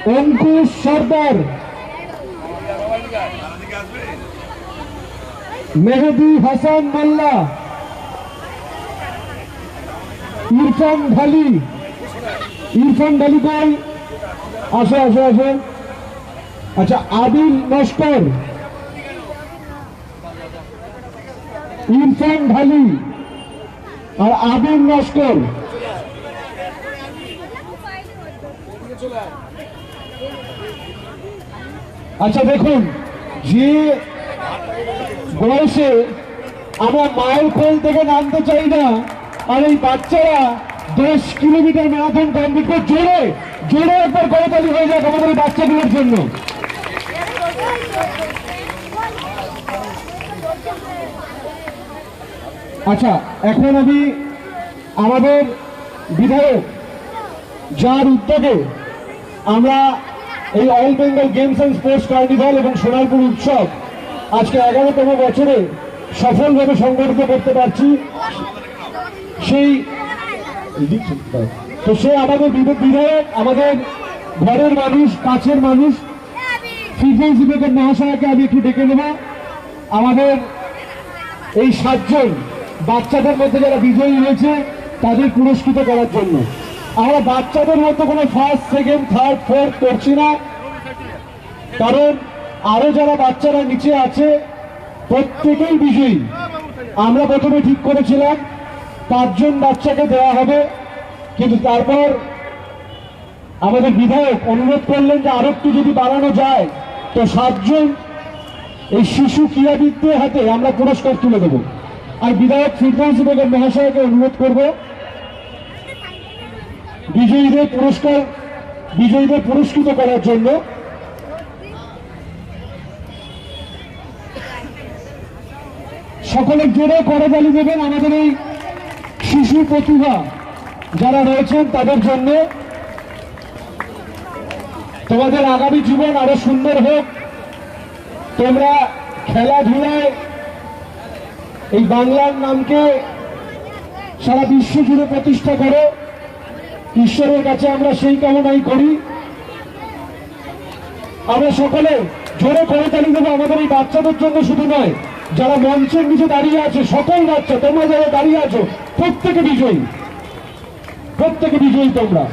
অঙ্কুশ সর্দার, মেহেদি হাসান মোল্লা, ইরফান ঢালি। ইরফান ঢালি কই? আসো আসো আসো। আচ্ছা, আদিল নস্কর, ইরফান ঢালি আর আদিল নস্কর। আচ্ছা দেখুন, যে বয়সে আমরা মায়ের কোল থেকে নামতে চাই না, আর এই বাচ্চারা 10 কিলোমিটার ম্যারাথন কমপ্লিট করে জোরে জোরে একবার করতালি হয়ে যাক আমাদের বাচ্চাগুলোর জন্য। আচ্ছা, এখন আমি আমাদের বিধায়ক, যার উদ্যোগে আমরা এই all Bengal games and sports carnival এবং সোনারপুর উৎসব আজকে 11তম বছরে সফলভাবে সংগঠিত করতে পারছি, সেই তো সে আমাদের বিধায়ক, আমাদের ঘরের মানুষ, কাছের মানুষ ফিটনেস বিভাগের মহাশয়কে আমি একটু ডেকে নেব আমাদের এই 7 জন বাচ্চাদের মধ্যে যারা বিজয়ী হয়েছে তাদের পুরস্কৃত করার জন্য। আমরা বাচ্চাদের মধ্যে কোনো ফার্স্ট, সেকেন্ড, থার্ড, ফোর্থ করছি না, কারণ আরো যারা বাচ্চারা নিচে আছে প্রত্যেকেই বিজয়ী। আমরা প্রথমে ঠিক করেছিলাম 5 জন বাচ্চাকে দেওয়া হবে, কিন্তু তারপর আমাদের বিধায়ক অনুরোধ করলেন যে আরো একটু যদি বাড়ানো যায় তো 7 জন এই শিশু ক্রীড়াবিদদের হাতে আমরা পুরস্কার তুলে দেব। আর বিধায়ক ফিটনেস বিভাগের মহাশয়কে অনুরোধ করব বিজয়ীদের পুরস্কৃত করার জন্য। সকলে জোরে করতালি দেবেন আমাদের এই শিশু প্রতিভা যারা রয়েছেন তাদের জন্য। তোমাদের আগামী জীবন আরো সুন্দর হোক, তোমরা খেলাধুলায় এই বাংলার নামকে সারা বিশ্ব জুড়ে প্রতিষ্ঠা করো, ঈশ্বরের কাছে আমরা সেই কামনাই করি। আমরা সকলে জোরে করতালি দেবো আমাদের এই বাচ্চাদের জন্য, শুধু নয় যারা মঞ্চের নিচে দাঁড়িয়ে আছে সকল বাচ্চা, তোমরা যারা দাঁড়িয়ে আছো প্রত্যেকে বিজয়ী, প্রত্যেকে বিজয়ী তোমরা।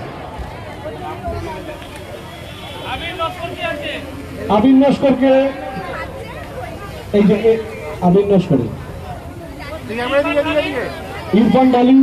আবির নস্করকে, এই যে আবির নস্কর, ইরফান ঢালি,